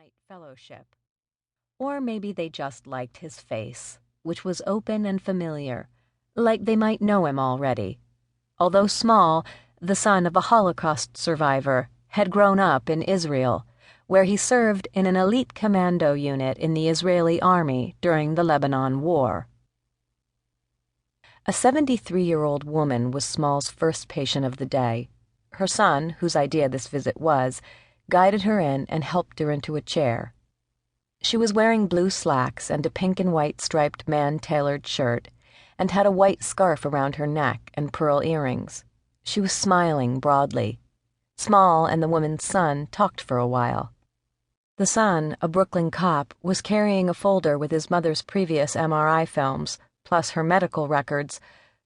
Night Fellowship. Or maybe they just liked his face, which was open and familiar, like they might know him already. Although small, the son of a Holocaust survivor had grown up in Israel, where he served in an elite commando unit in the Israeli army during the Lebanon War. A 73-year-old woman was Small's first patient of the day. Her son, whose idea this visit was, guided her in and helped her into a chair. She was wearing blue slacks and a pink and white striped man-tailored shirt, and had a white scarf around her neck and pearl earrings. She was smiling broadly. Small and the woman's son talked for a while. The son, a Brooklyn cop, was carrying a folder with his mother's previous MRI films, plus her medical records,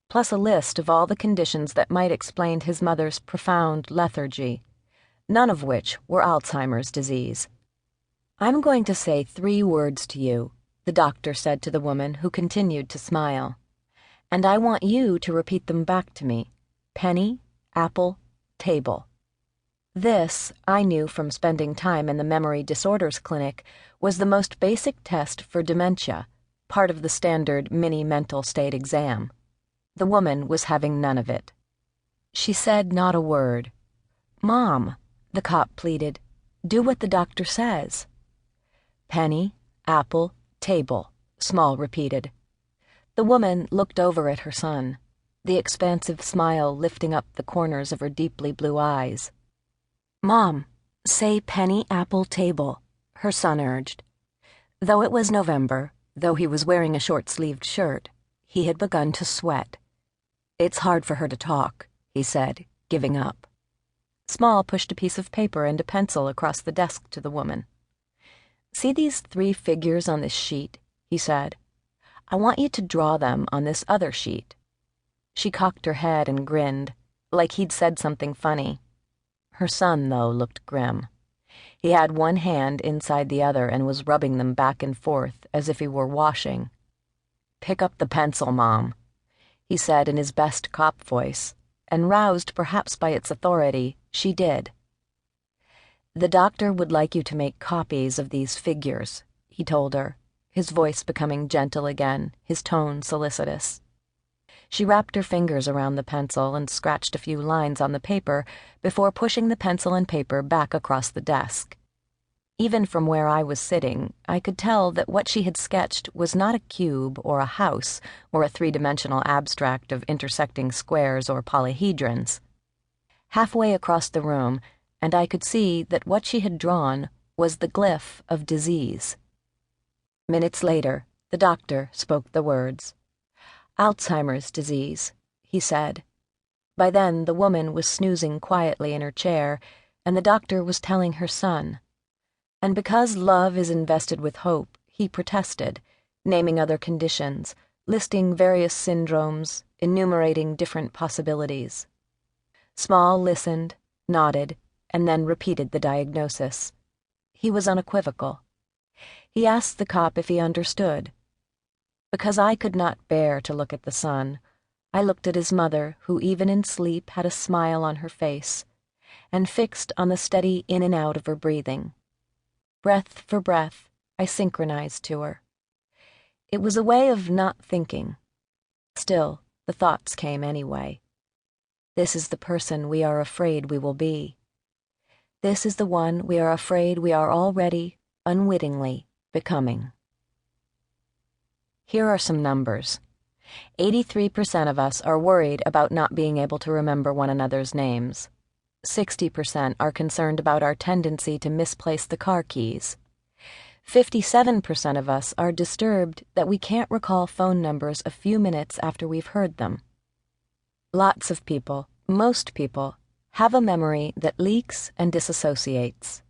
plus a list of all the conditions that might explain his mother's profound lethargy, none of which were Alzheimer's disease. "I'm going to say 3 words to you," the doctor said to the woman, who continued to smile. "And I want you to repeat them back to me. Penny, apple, table." This, I knew from spending time in the memory disorders clinic, was the most basic test for dementia, part of the standard mini mental state exam. The woman was having none of it. She said not a word. "Mom," the cop pleaded, "do what the doctor says." "Penny, apple, table," Small repeated. The woman looked over at her son, the expansive smile lifting up the corners of her deeply blue eyes. "Mom, say penny, apple, table," her son urged. Though it was November, though he was wearing a short-sleeved shirt, he had begun to sweat. "It's hard for her to talk," he said, giving up. Small pushed a piece of paper and a pencil across the desk to the woman. "See these 3 figures on this sheet?" he said. "I want you to draw them on this other sheet." She cocked her head and grinned, like he'd said something funny. Her son, though, looked grim. He had one hand inside the other and was rubbing them back and forth as if he were washing. "Pick up the pencil, Mom," he said in his best cop voice, and roused perhaps by its authority, she did. "The doctor would like you to make copies of these figures," he told her, his voice becoming gentle again, his tone solicitous. She wrapped her fingers around the pencil and scratched a few lines on the paper before pushing the pencil and paper back across the desk. Even from where I was sitting, I could tell that what she had sketched was not a cube or a house or a 3-dimensional abstract of intersecting squares or polyhedrons. Halfway across the room, and I could see that what she had drawn was the glyph of disease. Minutes later, the doctor spoke the words. "Alzheimer's disease," he said. By then, the woman was snoozing quietly in her chair, and the doctor was telling her son. And because love is invested with hope, he protested, naming other conditions, listing various syndromes, enumerating different possibilities. Small listened, nodded, and then repeated the diagnosis. He was unequivocal. He asked the cop if he understood. Because I could not bear to look at the son, I looked at his mother, who even in sleep had a smile on her face, and fixed on the steady in and out of her breathing. Breath for breath, I synchronized to her. It was a way of not thinking. Still, the thoughts came anyway. This is the person we are afraid we will be. This is the one we are afraid we are already, unwittingly, becoming. Here are some numbers. 83% of us are worried about not being able to remember one another's names. 60% are concerned about our tendency to misplace the car keys. 57% of us are disturbed that we can't recall phone numbers a few minutes after we've heard them. Lots of people, most people, have a memory that leaks and disassociates.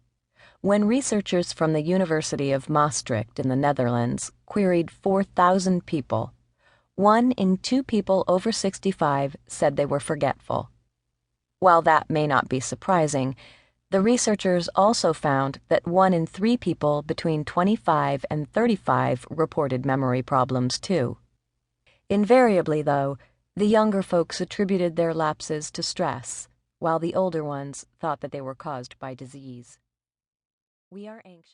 When researchers from the University of Maastricht in the Netherlands queried 4,000 people, 1 in 2 people over 65 said they were forgetful. While that may not be surprising, the researchers also found that 1 in 3 people between 25 and 35 reported memory problems too. Invariably, though, the younger folks attributed their lapses to stress, while the older ones thought that they were caused by disease. We are anxious.